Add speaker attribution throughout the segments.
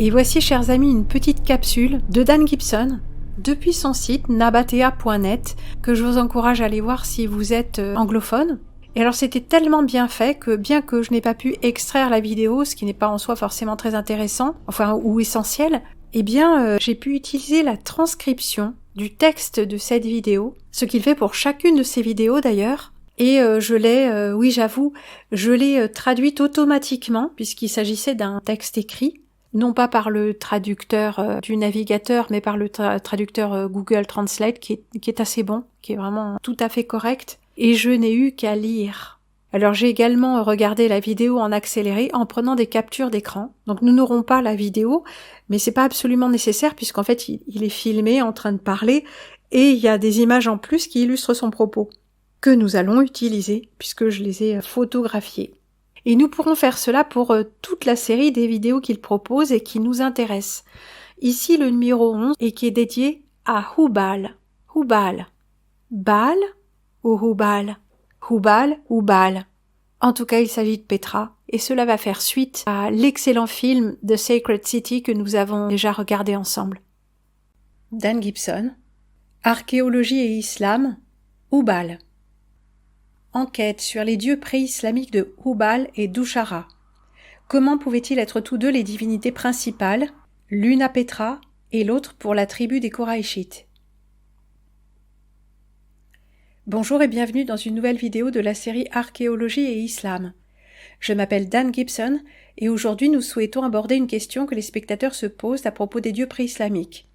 Speaker 1: Et voici, chers amis, une petite capsule de Dan Gibson depuis son site nabatea.net que je vous encourage à aller voir si vous êtes anglophone. Et alors c'était tellement bien fait que bien que je n'ai pas pu extraire la vidéo, ce qui n'est pas en soi forcément très intéressant, ou essentiel, j'ai pu utiliser la transcription du texte de cette vidéo, ce qu'il fait pour chacune de ces vidéos d'ailleurs, et je l'ai traduite automatiquement puisqu'il s'agissait d'un texte écrit, non pas par le traducteur du navigateur, mais par le traducteur Google Translate qui est assez bon, qui est vraiment tout à fait correct, et je n'ai eu qu'à lire. Alors j'ai également regardé la vidéo en accéléré en prenant des captures d'écran. Donc nous n'aurons pas la vidéo, mais c'est pas absolument nécessaire puisqu'en fait il est filmé en train de parler et il y a des images en plus qui illustrent son propos que nous allons utiliser puisque je les ai photographiées. Et nous pourrons faire cela pour toute la série des vidéos qu'il propose et qui nous intéressent. Ici le numéro 11 et qui est dédié à Hubal. Hubal. Baal ou Hubal? Hubal ou Baal? En tout cas, il s'agit de Petra, et cela va faire suite à l'excellent film The Sacred City que nous avons déjà regardé ensemble. Dan Gibson, Archéologie et Islam, Hubal. Enquête sur les dieux pré-islamiques de Hubal et Dushara. Comment pouvaient-ils être tous deux les divinités principales, l'une à Petra et l'autre pour la tribu des Koraïchites? Bonjour et bienvenue dans une nouvelle vidéo de la série Archéologie et Islam. Je m'appelle Dan Gibson et aujourd'hui nous souhaitons aborder une question que les spectateurs se posent à propos des dieux pré-islamiques.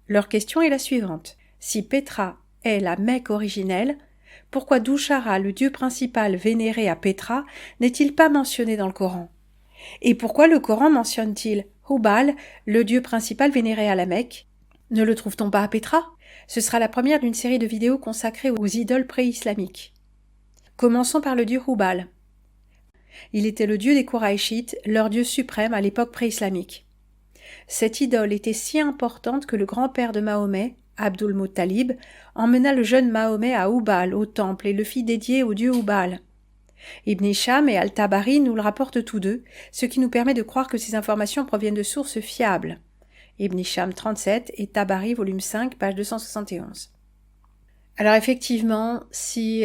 Speaker 1: Leur question est la suivante. Si Petra est la Mecque originelle, pourquoi Dushara, le dieu principal vénéré à Petra, n'est-il pas mentionné dans le Coran? Et pourquoi le Coran mentionne-t-il Hubal, le dieu principal vénéré à la Mecque? Ne le trouve-t-on pas à Petra? Ce sera la première d'une série de vidéos consacrées aux idoles pré-islamiques. Commençons par le dieu Hubal. Il était le dieu des Koraïchites, leur dieu suprême à l'époque pré-islamique. Cette idole était si importante que le grand-père de Mahomet, Abdul-Muttalib, emmena le jeune Mahomet à Hubal, au temple, et le fit dédier au dieu Hubal. Ibn Hisham et Al-Tabari nous le rapportent tous deux, ce qui nous permet de croire que ces informations proviennent de sources fiables. Ibn Hisham 37 et Tabari, volume 5, page 271. Alors effectivement, si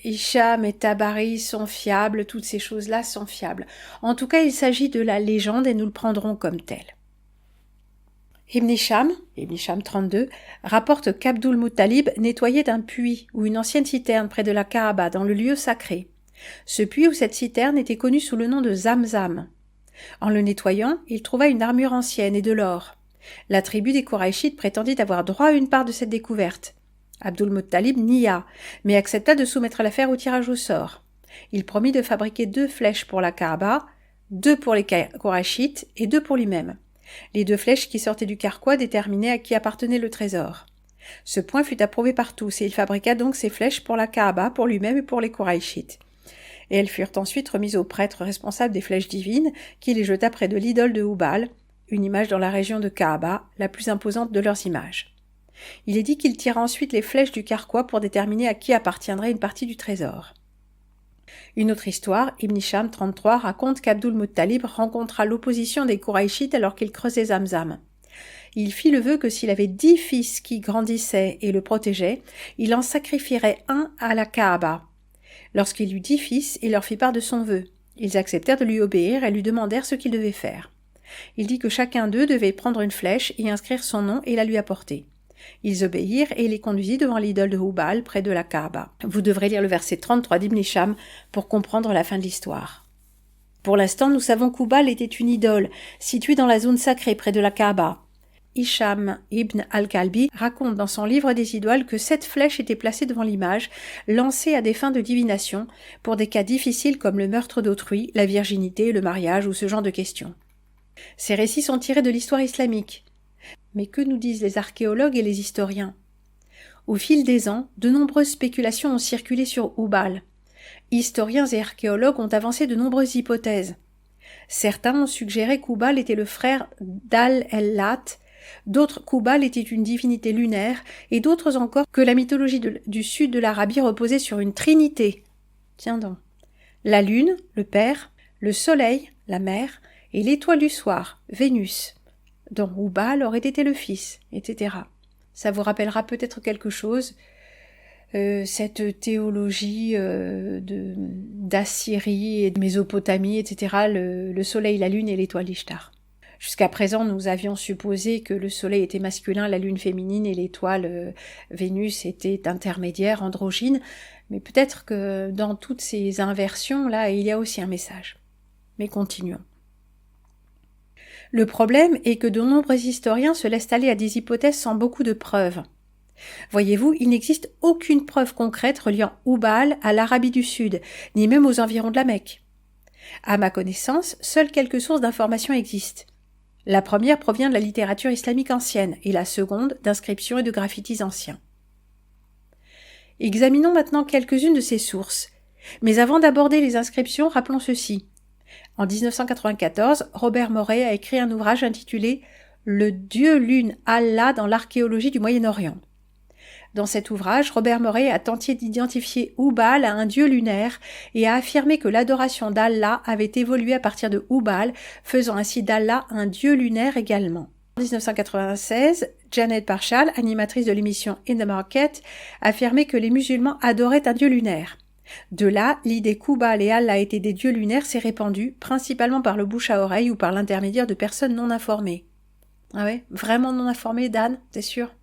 Speaker 1: Hisham et Tabari sont fiables, toutes ces choses-là sont fiables. En tout cas, il s'agit de la légende et nous le prendrons comme tel. Ibn Hisham 32, rapporte qu'Abdul-Muttalib nettoyait un puits ou une ancienne citerne près de la Kaaba, dans le lieu sacré. Ce puits ou cette citerne était connu sous le nom de Zamzam. En le nettoyant, il trouva une armure ancienne et de l'or. La tribu des Koraïchites prétendit avoir droit à une part de cette découverte. Abdul-Muttalib nia, mais accepta de soumettre l'affaire au tirage au sort. Il promit de fabriquer 2 flèches pour la Kaaba, 2 pour les Koraïchites et 2 pour lui-même. Les 2 flèches qui sortaient du carquois déterminaient à qui appartenait le trésor. Ce point fut approuvé par tous et il fabriqua donc ces flèches pour la Kaaba, pour lui-même et pour les Koraïchites. Et elles furent ensuite remises au prêtre responsable des flèches divines qui les jeta près de l'idole de Hubal, une image dans la région de Kaaba, la plus imposante de leurs images. Il est dit qu'il tira ensuite les flèches du carquois pour déterminer à qui appartiendrait une partie du trésor. Une autre histoire, Ibn Hisham 33, raconte qu'Abdul-Muttalib rencontra l'opposition des Koraïchites alors qu'il creusait Zamzam. Il fit le vœu que s'il avait 10 fils qui grandissaient et le protégeaient, il en sacrifierait un à la Kaaba. Lorsqu'il eut 10 fils, il leur fit part de son vœu. Ils acceptèrent de lui obéir et lui demandèrent ce qu'il devait faire. Il dit que chacun d'eux devait prendre une flèche, y inscrire son nom et la lui apporter. Ils obéirent et il les conduisit devant l'idole de Hubal, près de la Kaaba. Vous devrez lire le verset 33 d'Ibn Hisham pour comprendre la fin de l'histoire. Pour l'instant, nous savons qu'Hubal était une idole, située dans la zone sacrée près de la Kaaba. Hisham ibn al-Kalbi raconte dans son livre des idoles que 7 flèches étaient placées devant l'image, lancées à des fins de divination, pour des cas difficiles comme le meurtre d'autrui, la virginité, le mariage ou ce genre de questions. Ces récits sont tirés de l'histoire islamique. Mais que nous disent les archéologues et les historiens? Au fil des ans, de nombreuses spéculations ont circulé sur Hubal. Historiens et archéologues ont avancé de nombreuses hypothèses. Certains ont suggéré qu'Hubal était le frère d'Al-Lat, d'autres qu'Hubal était une divinité lunaire, et d'autres encore que la mythologie du sud de l'Arabie reposait sur une trinité. Tiens donc. La lune, le père, le soleil, la mère, et l'étoile du soir, Vénus, dont Hubal aurait été le fils, etc. Ça vous rappellera peut-être quelque chose, cette théologie d'Assyrie et de Mésopotamie, etc., le soleil, la lune et l'étoile d'Ishtar. Jusqu'à présent, nous avions supposé que le soleil était masculin, la lune féminine et l'étoile Vénus était intermédiaire, androgyne, mais peut-être que dans toutes ces inversions-là, il y a aussi un message. Mais continuons. Le problème est que de nombreux historiens se laissent aller à des hypothèses sans beaucoup de preuves. Voyez-vous, il n'existe aucune preuve concrète reliant Hubal à l'Arabie du Sud, ni même aux environs de la Mecque. À ma connaissance, seules quelques sources d'informations existent. La première provient de la littérature islamique ancienne et la seconde d'inscriptions et de graffitis anciens. Examinons maintenant quelques-unes de ces sources. Mais avant d'aborder les inscriptions, rappelons ceci. En 1994, Robert Morey a écrit un ouvrage intitulé « Le dieu-lune Allah dans l'archéologie du Moyen-Orient ». Dans cet ouvrage, Robert Morey a tenté d'identifier Hubal à un dieu lunaire et a affirmé que l'adoration d'Allah avait évolué à partir de Hubal, faisant ainsi d'Allah un dieu lunaire également. En 1996, Janet Parshall, animatrice de l'émission In the Market, affirmait que les musulmans adoraient un dieu lunaire. De là, l'idée qu'Hubal et Allah étaient des dieux lunaires s'est répandue, principalement par le bouche à oreille ou par l'intermédiaire de personnes non informées. Ah ouais, vraiment non informées, Dan, t'es sûr ?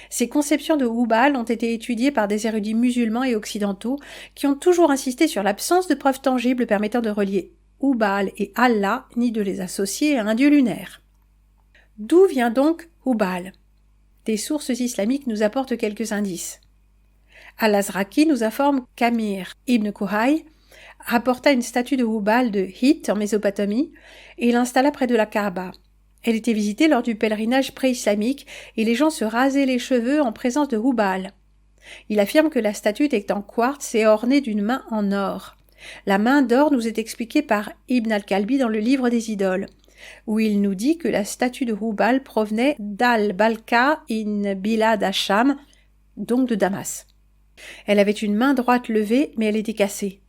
Speaker 1: Ces conceptions de Hubal ont été étudiées par des érudits musulmans et occidentaux qui ont toujours insisté sur l'absence de preuves tangibles permettant de relier Hubal et Allah, ni de les associer à un dieu lunaire. D'où vient donc Hubal ? Des sources islamiques nous apportent quelques indices. Al-Azraqi nous informe qu'Amir ibn Kuhay rapporta une statue de Hubal de Hit en Mésopotamie et l'installa près de la Kaaba. Elle était visitée lors du pèlerinage pré-islamique et les gens se rasaient les cheveux en présence de Hubal. Il affirme que la statue était en quartz et ornée d'une main en or. La main d'or nous est expliquée par Ibn al-Kalbi dans le livre des idoles, où il nous dit que la statue de Hubal provenait d'Al-Balka in Bilad Hacham, donc de Damas. Elle avait une main droite levée, mais elle était cassée.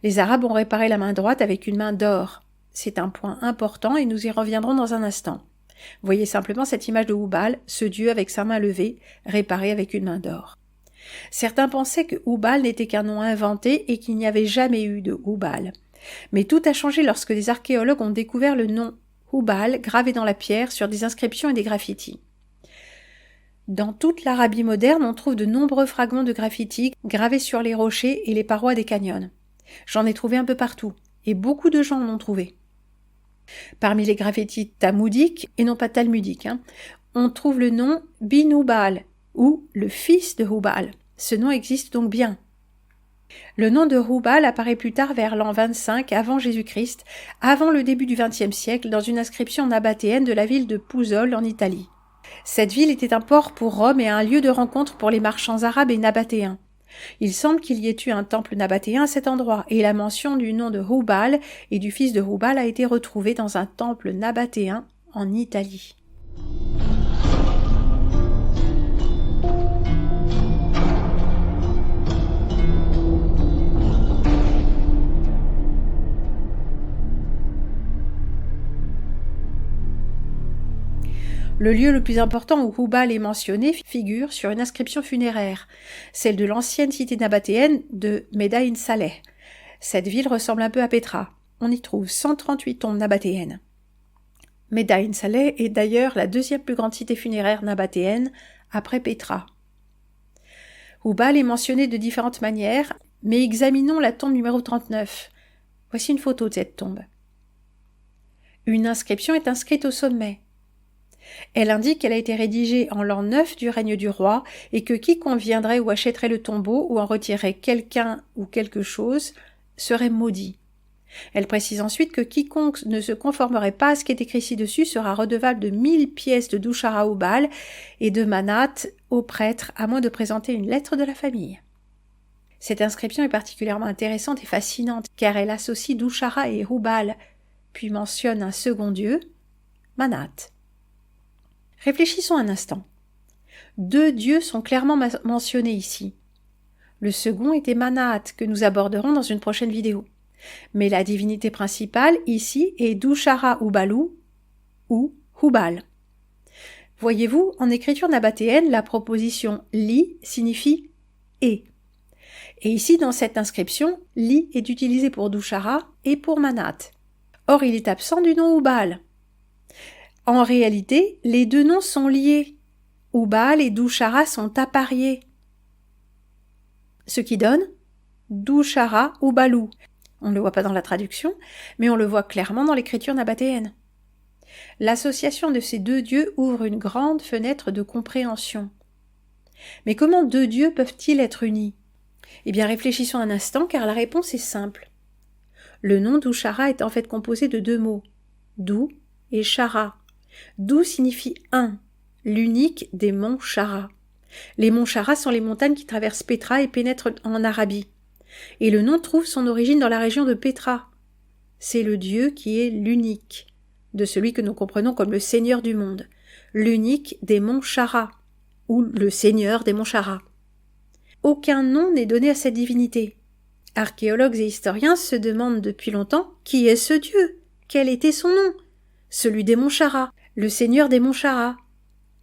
Speaker 1: Les Arabes ont réparé la main droite avec une main d'or. C'est un point important et nous y reviendrons dans un instant. Voyez simplement cette image de Hubal, ce dieu avec sa main levée, réparé avec une main d'or. Certains pensaient que Hubal n'était qu'un nom inventé et qu'il n'y avait jamais eu de Hubal. Mais tout a changé lorsque des archéologues ont découvert le nom Hubal gravé dans la pierre sur des inscriptions et des graffitis. Dans toute l'Arabie moderne, on trouve de nombreux fragments de graffitis gravés sur les rochers et les parois des canyons. J'en ai trouvé un peu partout, et beaucoup de gens en ont trouvé. Parmi les graffitis talmudiques, et non pas talmudiques, on trouve le nom Bin Hubal, ou le fils de Hubal. Ce nom existe donc bien. Le nom de Hubal apparaît plus tard vers l'an 25 avant Jésus-Christ, avant le début du XXe siècle, dans une inscription nabatéenne de la ville de Pouzol en Italie. Cette ville était un port pour Rome et un lieu de rencontre pour les marchands arabes et nabatéens. Il semble qu'il y ait eu un temple nabatéen à cet endroit, et la mention du nom de Hubal et du fils de Hubal a été retrouvée dans un temple nabatéen en Italie. Le lieu le plus important où Hubal est mentionné figure sur une inscription funéraire, celle de l'ancienne cité nabatéenne de Medaïn Saleh. Cette ville ressemble un peu à Pétra. On y trouve 138 tombes nabatéennes. Medaïn Saleh est d'ailleurs la deuxième plus grande cité funéraire nabatéenne après Pétra. Hubal est mentionné de différentes manières, mais examinons la tombe numéro 39. Voici une photo de cette tombe. Une inscription est inscrite au sommet. Elle indique qu'elle a été rédigée en l'an 9 du règne du roi et que quiconque viendrait ou achèterait le tombeau ou en retirerait quelqu'un ou quelque chose serait maudit. Elle précise ensuite que quiconque ne se conformerait pas à ce qui est écrit ci-dessus sera redevable de 1000 pièces de douchara à Hubal et de manat au prêtre à moins de présenter une lettre de la famille. Cette inscription est particulièrement intéressante et fascinante car elle associe douchara et Hubal, puis mentionne un second dieu, Manat. Réfléchissons un instant. Deux dieux sont clairement mentionnés ici. Le second était Manat, que nous aborderons dans une prochaine vidéo. Mais la divinité principale, ici, est Dushara Hubalu ou Hubal. Voyez-vous, en écriture nabatéenne, la proposition « li » signifie « et ». Et ici, dans cette inscription, « li » est utilisé pour Dushara et pour Manat. Or, il est absent du nom Hubal. En réalité, les deux noms sont liés. Hubal et Dushara sont appariés. Ce qui donne Dushara Hubalu. On ne le voit pas dans la traduction, mais on le voit clairement dans l'écriture nabatéenne. L'association de ces deux dieux ouvre une grande fenêtre de compréhension. Mais comment deux dieux peuvent-ils être unis? Eh bien, réfléchissons un instant, car la réponse est simple. Le nom Dushara est en fait composé de deux mots, Du et Shara. Du signifie un, l'unique des monts Shara. Les monts Shara sont les montagnes qui traversent Pétra et pénètrent en Arabie. Et le nom trouve son origine dans la région de Pétra. C'est le Dieu qui est l'unique, de celui que nous comprenons comme le Seigneur du monde, l'unique des monts Shara, ou le Seigneur des monts Shara. Aucun nom n'est donné à cette divinité. Archéologues et historiens se demandent depuis longtemps qui est ce Dieu, quel était son nom, celui des monts Shara, le Seigneur des monts Shara.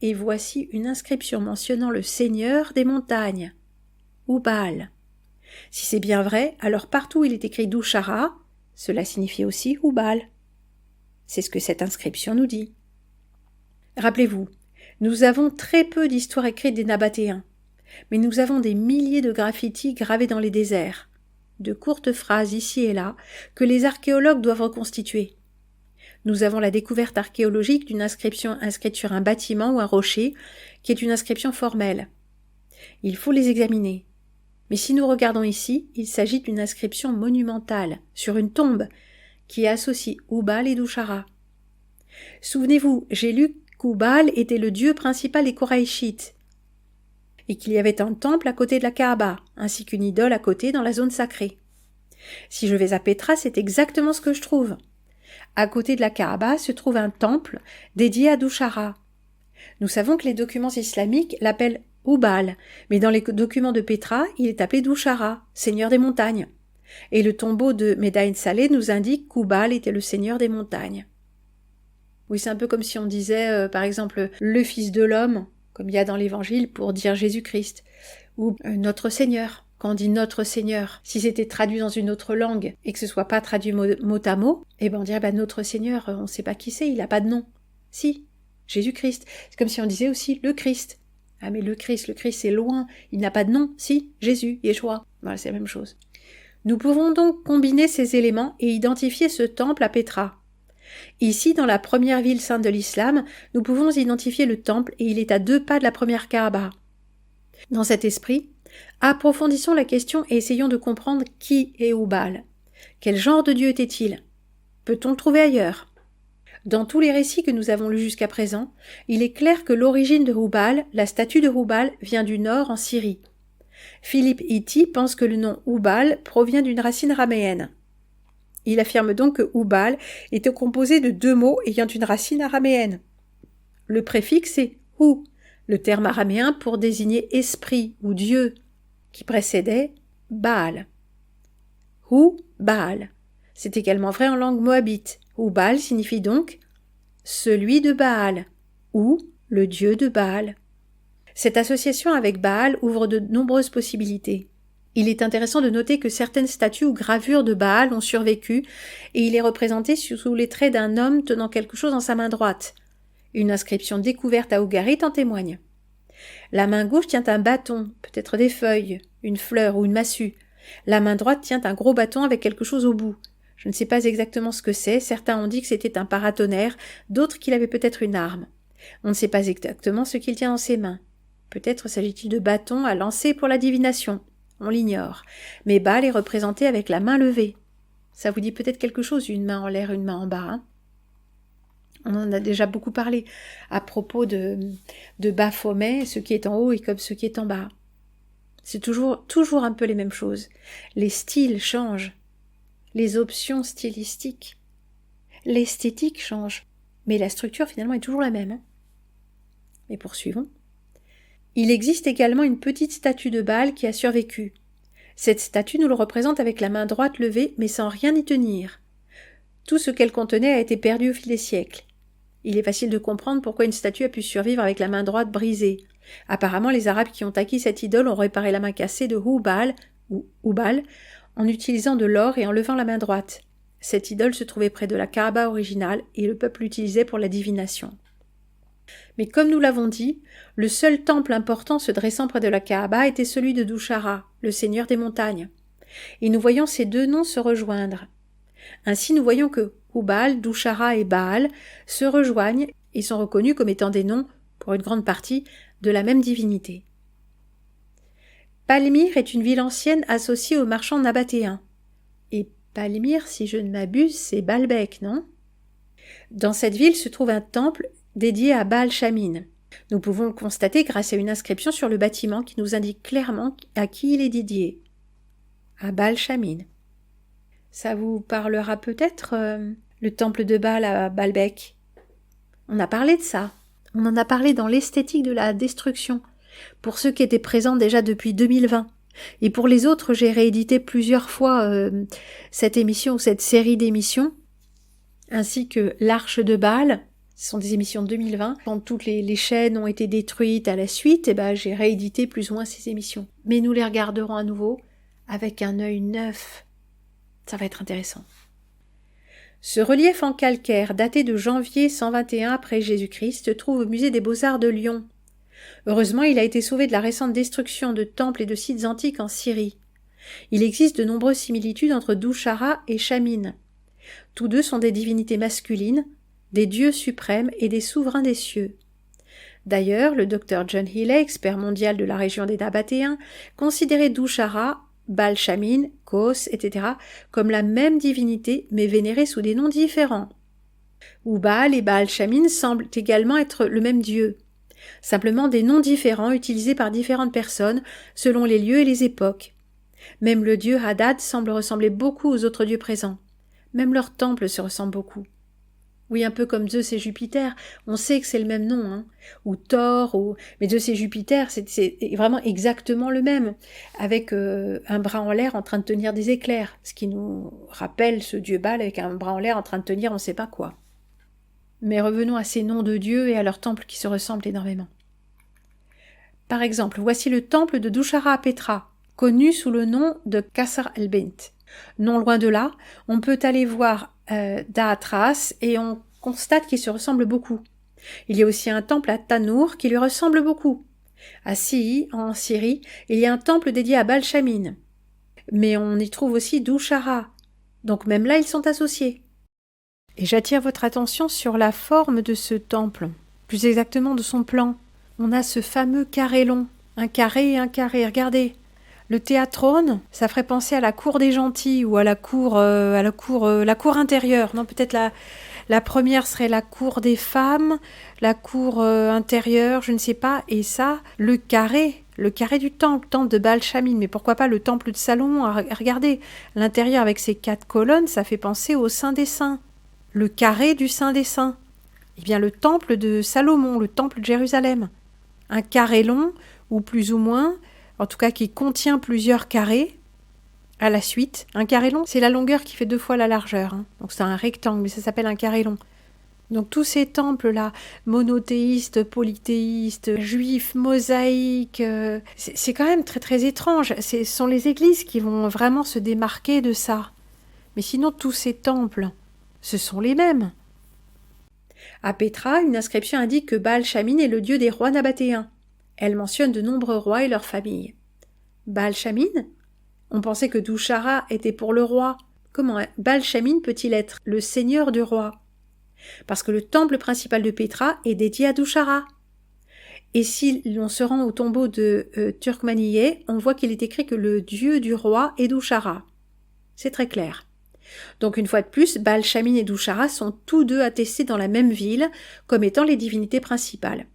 Speaker 1: Et voici une inscription mentionnant le Seigneur des montagnes, Hubal. Si c'est bien vrai, alors partout où il est écrit Dushara, cela signifie aussi Hubal. C'est ce que cette inscription nous dit. Rappelez-vous, nous avons très peu d'histoires écrites des Nabatéens, mais nous avons des milliers de graffitis gravés dans les déserts, de courtes phrases ici et là que les archéologues doivent reconstituer. Nous avons la découverte archéologique d'une inscription inscrite sur un bâtiment ou un rocher, qui est une inscription formelle. Il faut les examiner. Mais si nous regardons ici, il s'agit d'une inscription monumentale, sur une tombe, qui associe Hubal et Dushara. Souvenez-vous, j'ai lu qu'Hubal était le dieu principal des Koraïchites, et qu'il y avait un temple à côté de la Kaaba, ainsi qu'une idole à côté dans la zone sacrée. Si je vais à Pétra, c'est exactement ce que je trouve. À côté de la Kaaba se trouve un temple dédié à Dushara. Nous savons que les documents islamiques l'appellent Hubal, mais dans les documents de Pétra, il est appelé Dushara, seigneur des montagnes. Et le tombeau de Médaïn Saleh nous indique qu'Hubal était le seigneur des montagnes. Oui, c'est un peu comme si on disait, par exemple, le Fils de l'homme, comme il y a dans l'Évangile pour dire Jésus-Christ, ou notre Seigneur. Quand on dit notre Seigneur, si c'était traduit dans une autre langue et que ce soit pas traduit mot à mot, eh ben on dirait notre Seigneur, on ne sait pas qui c'est, il n'a pas de nom. Si, Jésus-Christ. C'est comme si on disait aussi le Christ. Ah mais le Christ c'est loin, il n'a pas de nom. Si, Jésus, Yeshua. Voilà, c'est la même chose. Nous pouvons donc combiner ces éléments et identifier ce temple à Pétra. Ici, dans la première ville sainte de l'islam, nous pouvons identifier le temple et il est à 2 pas de la première Kaaba. Dans cet esprit, approfondissons la question et essayons de comprendre qui est Hubal. Quel genre de Dieu était-il? Peut-on le trouver ailleurs? Dans tous les récits que nous avons lus jusqu'à présent, il est clair que l'origine de Hubal, la statue de Hubal, vient du nord en Syrie. Philippe Hitti pense que le nom Hubal provient d'une racine araméenne. Il affirme donc que Hubal était composé de 2 mots ayant une racine araméenne. Le préfixe est Hu, le terme araméen pour désigner esprit ou Dieu, qui précédait Baal. Hu, Baal. C'est également vrai en langue moabite. Hubal signifie donc celui de Baal ou le dieu de Baal. Cette association avec Baal ouvre de nombreuses possibilités. Il est intéressant de noter que certaines statues ou gravures de Baal ont survécu et il est représenté sous les traits d'un homme tenant quelque chose dans sa main droite. Une inscription découverte à Ougarit en témoigne. La main gauche tient un bâton, peut-être des feuilles, une fleur ou une massue. La main droite tient un gros bâton avec quelque chose au bout. Je ne sais pas exactement ce que c'est, certains ont dit que c'était un paratonnerre, d'autres qu'il avait peut-être une arme. On ne sait pas exactement ce qu'il tient dans ses mains. Peut-être s'agit-il de bâtons à lancer pour la divination. On l'ignore. Mais Baal est représenté avec la main levée. Ça vous dit peut-être quelque chose, une main en l'air, une main en bas, hein? On en a déjà beaucoup parlé à propos de Baphomet, ce qui est en haut et comme ce qui est en bas. C'est toujours un peu les mêmes choses. Les styles changent. Les options stylistiques. L'esthétique change. Mais la structure finalement est toujours la même. Hein. Mais poursuivons. Il existe également une petite statue de Baal qui a survécu. Cette statue nous le représente avec la main droite levée, mais sans rien y tenir. Tout ce qu'elle contenait a été perdu au fil des siècles. Il est facile de comprendre pourquoi une statue a pu survivre avec la main droite brisée. Apparemment, les Arabes qui ont acquis cette idole ont réparé la main cassée de Hubal, ou Hubal, en utilisant de l'or et en levant la main droite. Cette idole se trouvait près de la Kaaba originale et le peuple l'utilisait pour la divination. Mais comme nous l'avons dit, le seul temple important se dressant près de la Kaaba était celui de Dushara, le seigneur des montagnes. Et nous voyons ces deux noms se rejoindre. Ainsi, nous voyons que Hubal, Dushara et Baal se rejoignent et sont reconnus comme étant des noms, pour une grande partie, de la même divinité. Palmyre est une ville ancienne associée aux marchands nabatéens. Et Palmyre, si je ne m'abuse, c'est Baalbek, non? Dans cette ville se trouve un temple dédié à Baal Shamin. Nous pouvons le constater grâce à une inscription sur le bâtiment qui nous indique clairement à qui il est dédié. À Baal Shamin. Ça vous parlera peut-être, le temple de Baal à Baalbek? On a parlé de ça. On en a parlé dans l'esthétique de la destruction, pour ceux qui étaient présents déjà depuis 2020. Et pour les autres, j'ai réédité plusieurs fois cette émission ou cette série d'émissions, ainsi que l'Arche de Baal. Ce sont des émissions de 2020. Quand toutes les chaînes ont été détruites à la suite, j'ai réédité plus ou moins ces émissions. Mais nous les regarderons à nouveau avec un œil neuf. Ça va être intéressant. Ce relief en calcaire, daté de janvier 121 après Jésus-Christ, se trouve au musée des Beaux-Arts de Lyon. Heureusement, il a été sauvé de la récente destruction de temples et de sites antiques en Syrie. Il existe de nombreuses similitudes entre Dushara et Shamin. Tous deux sont des divinités masculines, des dieux suprêmes et des souverains des cieux. D'ailleurs, le docteur John Healey, expert mondial de la région des Nabatéens, considérait Dushara, Baal Shamin, Kos, etc., comme la même divinité, mais vénérée sous des noms différents. Hubal et Baal Shamin semblent également être le même dieu. Simplement des noms différents utilisés par différentes personnes selon les lieux et les époques. Même le dieu Hadad semble ressembler beaucoup aux autres dieux présents. Même leur temple se ressemble beaucoup. Oui, un peu comme Zeus et Jupiter, on sait que c'est le même nom, hein. Ou Thor, mais Zeus et Jupiter, c'est vraiment exactement le même, avec un bras en l'air en train de tenir des éclairs, ce qui nous rappelle ce dieu Baal avec un bras en l'air en train de tenir on ne sait pas quoi. Mais revenons à ces noms de dieux et à leurs temples qui se ressemblent énormément. Par exemple, voici le temple de Dushara à Petra, connu sous le nom de Qasr el-Bint. Non loin de là, on peut aller voir Daatras et on constate qu'il se ressemble beaucoup. Il y a aussi un temple à Tanour qui lui ressemble beaucoup. À Sihi, en Syrie, il y a un temple dédié à Baal Shamin. Mais on y trouve aussi Dushara. Donc même là, ils sont associés. Et j'attire votre attention sur la forme de ce temple, plus exactement de son plan. On a ce fameux carré long, un carré et un carré, regardez. Le théâtrone, ça ferait penser à la cour des gentils ou à la cour intérieure. Non, peut-être la première serait la cour des femmes, la cour intérieure, je ne sais pas. Et ça, le carré du temple de Baal Shamin. Mais pourquoi pas le temple de Salomon? Regardez, l'intérieur avec ses 4 colonnes, ça fait penser au Saint des Saints. Le carré du Saint des Saints. Eh bien, le temple de Salomon, le temple de Jérusalem. Un carré long, ou plus ou moins, en tout cas qui contient plusieurs carrés, à la suite. Un carré long, c'est la longueur qui fait 2 fois la largeur. Hein. Donc c'est un rectangle, mais ça s'appelle un carré long. Donc tous ces temples-là, monothéistes, polythéistes, juifs, mosaïques, c'est quand même très très étrange. Ce sont les églises qui vont vraiment se démarquer de ça. Mais sinon, tous ces temples, ce sont les mêmes. À Petra, une inscription indique que Baal Shamin est le dieu des rois nabatéens. Elle mentionne de nombreux rois et leurs familles. Baal Shamin? On pensait que Dushara était pour le roi. Comment Baal Shamin peut-il être le seigneur du roi? Parce que le temple principal de Petra est dédié à Dushara. Et si l'on se rend au tombeau de Turkmaniye, on voit qu'il est écrit que le dieu du roi est Dushara. C'est très clair. Donc une fois de plus, Baal Shamin et Dushara sont tous deux attestés dans la même ville comme étant les divinités principales.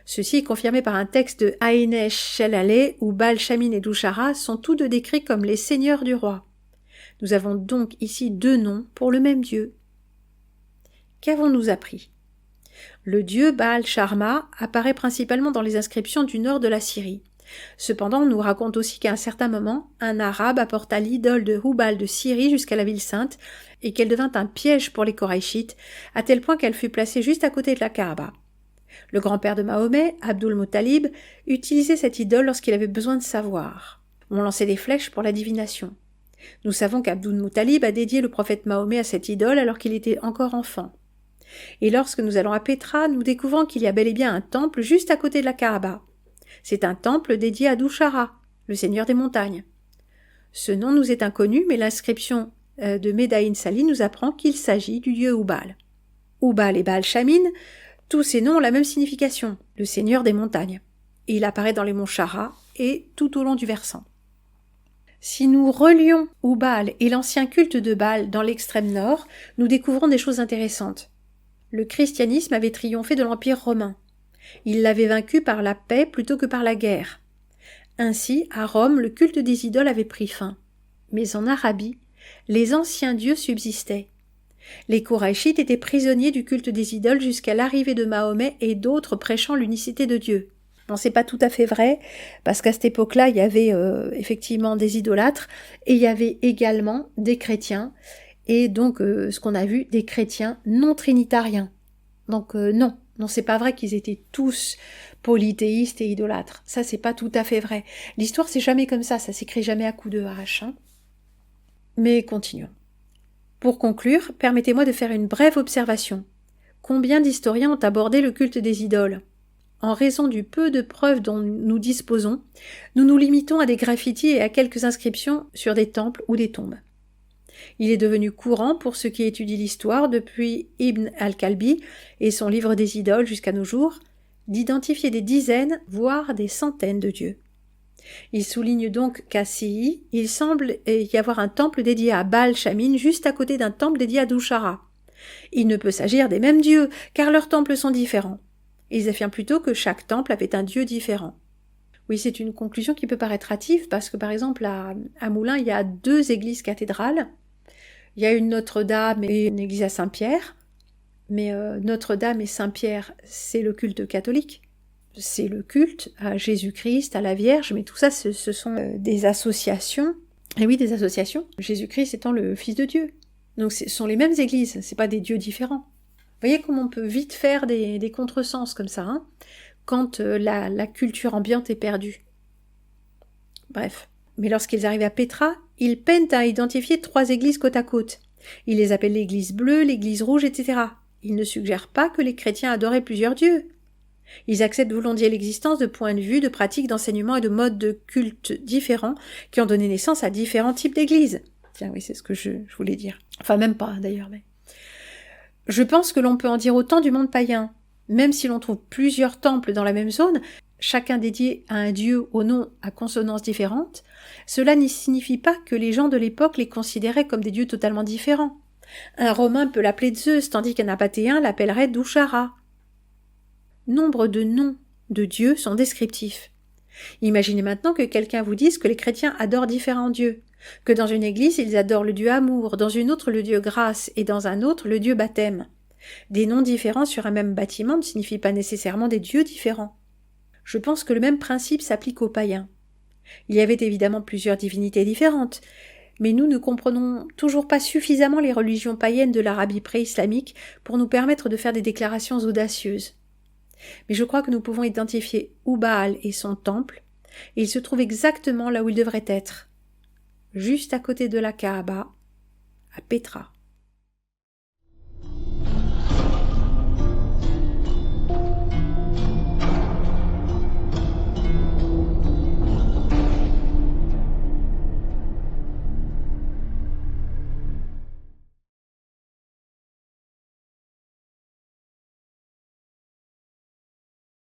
Speaker 1: Ceci est confirmé par un texte de Haenesh Shelaleh où Baal Shamin et Dushara sont tous deux décrits comme les seigneurs du roi. Nous avons donc ici 2 noms pour le même dieu. Qu'avons-nous appris? Le dieu Baal Sharma apparaît principalement dans les inscriptions du nord de la Syrie. Cependant, on nous raconte aussi qu'à un certain moment, un Arabe apporta l'idole de Hubal de Syrie jusqu'à la ville sainte et qu'elle devint un piège pour les Koraïchites, à tel point qu'elle fut placée juste à côté de la Kaaba. Le grand-père de Mahomet, Abdul Muttalib, utilisait cette idole lorsqu'il avait besoin de savoir. On lançait des flèches pour la divination. Nous savons qu'Abdul Muttalib a dédié le prophète Mahomet à cette idole alors qu'il était encore enfant. Et lorsque nous allons à Pétra, nous découvrons qu'il y a bel et bien un temple juste à côté de la Kaaba. C'est un temple dédié à Douchara, le seigneur des montagnes. Ce nom nous est inconnu, mais l'inscription de Medaïn Sali nous apprend qu'il s'agit du dieu Hubal. Hubal et Baal Shamin, tous ces noms ont la même signification, le seigneur des montagnes. Et il apparaît dans les monts Chara et tout au long du versant. Si nous relions Hubal et l'ancien culte de Baal dans l'extrême nord, nous découvrons des choses intéressantes. Le christianisme avait triomphé de l'Empire romain. Il l'avait vaincu par la paix plutôt que par la guerre. Ainsi, à Rome, le culte des idoles avait pris fin. Mais en Arabie, les anciens dieux subsistaient. Les Koraïchites étaient prisonniers du culte des idoles jusqu'à l'arrivée de Mahomet et d'autres prêchant l'unicité de Dieu. Bon, c'est pas tout à fait vrai, parce qu'à cette époque-là, il y avait effectivement des idolâtres, et il y avait également des chrétiens, et donc ce qu'on a vu, des chrétiens non trinitariens. Donc non, c'est pas vrai qu'ils étaient tous polythéistes et idolâtres. Ça, c'est pas tout à fait vrai. L'histoire, c'est jamais comme ça s'écrit jamais à coups de hache. Mais continuons. Pour conclure, permettez-moi de faire une brève observation. Combien d'historiens ont abordé le culte des idoles ? En raison du peu de preuves dont nous disposons, nous nous limitons à des graffitis et à quelques inscriptions sur des temples ou des tombes. Il est devenu courant pour ceux qui étudient l'histoire depuis Ibn al-Kalbi et son livre des idoles jusqu'à nos jours, d'identifier des dizaines, voire des centaines de dieux. Il souligne donc qu'à Sihi, il semble y avoir un temple dédié à Baal Shamin juste à côté d'un temple dédié à Douchara. Il ne peut s'agir des mêmes dieux, car leurs temples sont différents. Ils affirment plutôt que chaque temple avait un dieu différent. Oui, c'est une conclusion qui peut paraître hâtive, parce que par exemple à Moulins, il y a 2 églises cathédrales. Il y a une Notre-Dame et une église à Saint-Pierre. Mais Notre-Dame et Saint-Pierre, c'est le culte catholique. C'est le culte à Jésus-Christ, à la Vierge, mais tout ça, ce sont des associations. Et oui, des associations. Jésus-Christ étant le Fils de Dieu. Donc ce sont les mêmes églises, c'est pas des dieux différents. Vous voyez comment on peut vite faire des contresens comme ça, hein, quand la culture ambiante est perdue. Bref. Mais lorsqu'ils arrivent à Pétra, ils peinent à identifier 3 églises côte à côte. Ils les appellent l'église bleue, l'église rouge, etc. Ils ne suggèrent pas que les chrétiens adoraient plusieurs dieux. Ils acceptent volontiers l'existence de points de vue, de pratiques, d'enseignements et de modes de culte différents qui ont donné naissance à différents types d'églises. Tiens, oui, c'est ce que je voulais dire. Enfin, même pas, d'ailleurs, mais... Je pense que l'on peut en dire autant du monde païen. Même si l'on trouve plusieurs temples dans la même zone, chacun dédié à un dieu au nom à consonances différentes, cela ne signifie pas que les gens de l'époque les considéraient comme des dieux totalement différents. Un Romain peut l'appeler Zeus, tandis qu'un Apathéen l'appellerait Douchara. Nombre de noms de dieux sont descriptifs. Imaginez maintenant que quelqu'un vous dise que les chrétiens adorent différents dieux, que dans une église ils adorent le dieu amour, dans une autre le dieu grâce et dans un autre le dieu baptême. Des noms différents sur un même bâtiment ne signifient pas nécessairement des dieux différents. Je pense que le même principe s'applique aux païens. Il y avait évidemment plusieurs divinités différentes, mais nous ne comprenons toujours pas suffisamment les religions païennes de l'Arabie pré-islamique pour nous permettre de faire des déclarations audacieuses. Mais je crois que nous pouvons identifier Hubal et son temple, et il se trouve exactement là où il devrait être, juste à côté de la Kaaba, à Pétra.